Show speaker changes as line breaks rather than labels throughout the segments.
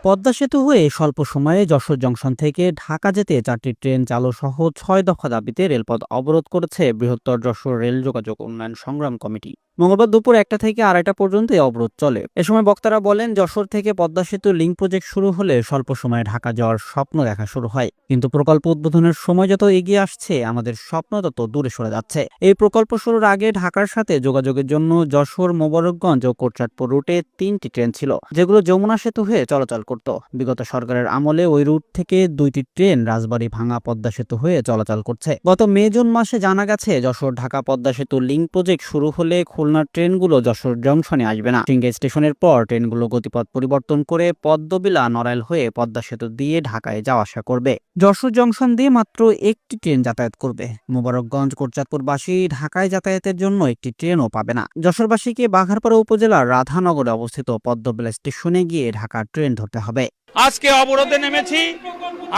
পদ্মা সেতু হয়ে স্বল্প সময়ে যশোর জংশন থেকে ঢাকা যেতে 4টি ট্রেন চালু সহ 6 দফা দাবিতে রেলপথ অবরোধ করেছে বৃহত্তর যশোর রেল যোগাযোগ উন্নয়ন সংগ্রাম কমিটি। মঙ্গলবার দুপুর 1টা থেকে 2:30 পর্যন্ত এই অবরোধ চলে। এ সময় বক্তারা বলেন, যশোর থেকে পদ্মা সেতু লিংক প্রজেক্ট শুরু হলে স্বল্প সময়ে ঢাকা যাওয়ার স্বপ্ন দেখা শুরু হয়, কিন্তু প্রকল্প উদ্বোধনের সময় যত এগিয়ে আসছে আমাদের স্বপ্ন তত দূরে সরে যাচ্ছে। এই প্রকল্প শুরুর আগে ঢাকার সাথে যোগাযোগের জন্য যশোর, মোবারকগঞ্জ ও কোটচাঁদপুর রুটে 3টি ট্রেন ছিল, যেগুলো যমুনা সেতু হয়ে চলাচল করত। বিগত সরকারের আমলে ওই রুট থেকে 2টি ট্রেন রাজবাড়ী ভাঙা পদ্মা সেতু হয়ে চলাচল করছে। গত মে-জুন মাসে জানা গেছে, যশোর ঢাকা পদ্মা সেতু লিংক প্রজেক্ট শুরু হলে খুলনার ট্রেনগুলো যশোর জংশনে আসবে না। সিংগাই স্টেশনের পর ট্রেনগুলো গতিপথ পরিবর্তন করে পদ্মবিলা, নড়াইল হয়ে পদ্মা সেতু দিয়ে ঢাকায় যাওয়া আসা করবে। যশোর জংশন দিয়ে মাত্র একটি ট্রেন যাতায়াত করবে। মোবারকগঞ্জ, কোটচাঁদপুরবাসী ঢাকায় যাতায়াতের জন্য একটি ট্রেনও পাবে না। যশোরবাসীকে বাঘারপাড়া উপজেলার রাধানগরে অবস্থিত পদ্মবিলা স্টেশনে গিয়ে ঢাকার ট্রেন ধরতে হবে।
আজকে অবরোধে নেমেছি।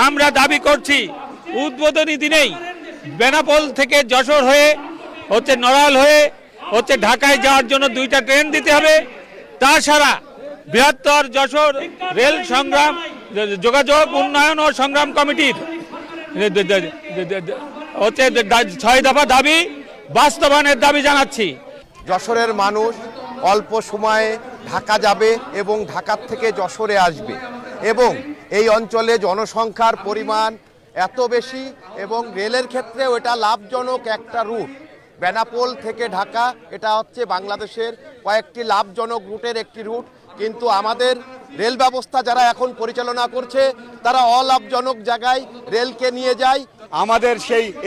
আমরা দাবি করছি উদ্বোধনী দিনেই বেনাপোল থেকে যশোর হয়ে নড়াইল হয়ে ঢাকায় যাওয়ার জন্য 2টা ট্রেন দিতে হবে। তাছাড়া বৃহত্তর যশোর রেল সংগ্রাম যোগাযোগ উন্নয়ন ও সংগ্রাম কমিটির 6 দফা দাবি বাস্তবায়নের দাবি জানাচ্ছি।
যশোরের মানুষ অল্প সময়ে ঢাকা যাবে এবং ঢাকা থেকে যশোরে আসবে, এবং এই অঞ্চলে জনসংখ্যার পরিমাণ এত বেশি এবং রেলের ক্ষেত্রেও এটা লাভজনক একটা রুট। বেনাপোল থেকে ঢাকা এটা হচ্ছে বাংলাদেশের কয়েকটি লাভজনক রুটের একটি রুট, কিন্তু আমাদের রেল ব্যবস্থা যারা এখন পরিচালনা করছে তারা অলাভজনক জায়গায় রেলকে নিয়ে যায়।
আমাদের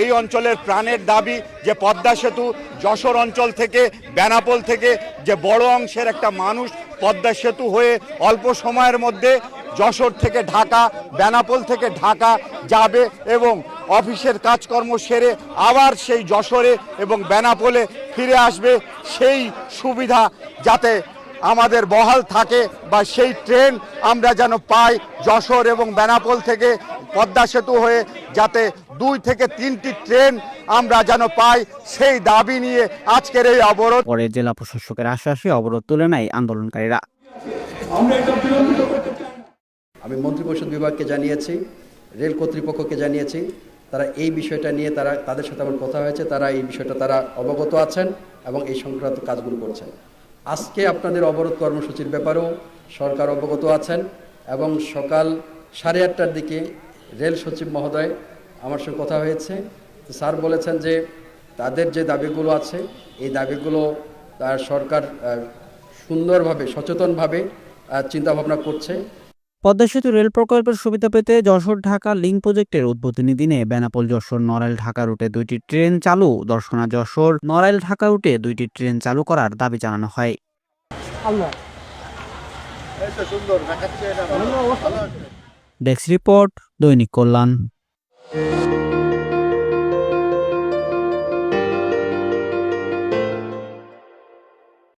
এই অঞ্চলের প্রাণের দাবি যে পদ্মা সেতু যশোর অঞ্চল থেকে, বেনাপোল থেকে যে বড় অংশের একটা মানুষ পদ্মা সেতু হয়ে অল্প সময়ের মধ্যে যশোর থেকে ঢাকা, বেনাপোল থেকে ঢাকা যাবে এবং অফিসের কাজকর্ম সেরে আবার সেই যশোরে এবং বেনাপোলে ফিরে আসবে। সেই সুবিধা যাতে আমাদের বহাল থাকে বা সেই ট্রেন আমরা যেন পাই যশোর এবং বেনাপোল থেকে পদ্মা সেতু হয়ে, যাতে 2 থেকে 3টি ট্রেন আমরা যেন পাই, সেই দাবি নিয়ে আজকের এই অবরোধ।
পরে জেলা প্রশাসকের আশ্বাসে অবরোধ তুলে নেয় আন্দোলনকারীরা।
আমি মন্ত্রিপরিষদ বিভাগকে জানিয়েছি, রেল কর্তৃপক্ষকে জানিয়েছি, তারা এই বিষয়টা নিয়ে তাদের সাথে আমার কথা হয়েছে, তারা এই বিষয়টা তারা অবগত আছেন এবং এই সংক্রান্ত কাজগুলো করছেন। আজকে আপনাদের অবরোধ কর্মসূচির ব্যাপারেও সরকার অবগত আছেন এবং সকাল 8:30টার দিকে রেল সচিব মহোদয় আমার সঙ্গে কথা হয়েছে। স্যার বলেছেন যে তাদের যে দাবিগুলো আছে এই দাবিগুলো তার সরকার সুন্দরভাবে, সচেতনভাবে চিন্তাভাবনা করছে।
পদ্মা সেতু রেল প্রকল্পের সুবিধা পেতে যশোর ঢাকা লিংক প্রজেক্টের উদ্বোধনী দিনে বেনাপোল যশোর নড়াইল ঢাকা রুটে 2টি ট্রেন চালু, দর্শনা যশোর নড়াইল ঢাকা রুটে 2টি ট্রেন চালু করার দাবি জানানো হয়। ডেস্ক রিপোর্ট, দৈনিক কল্যাণ।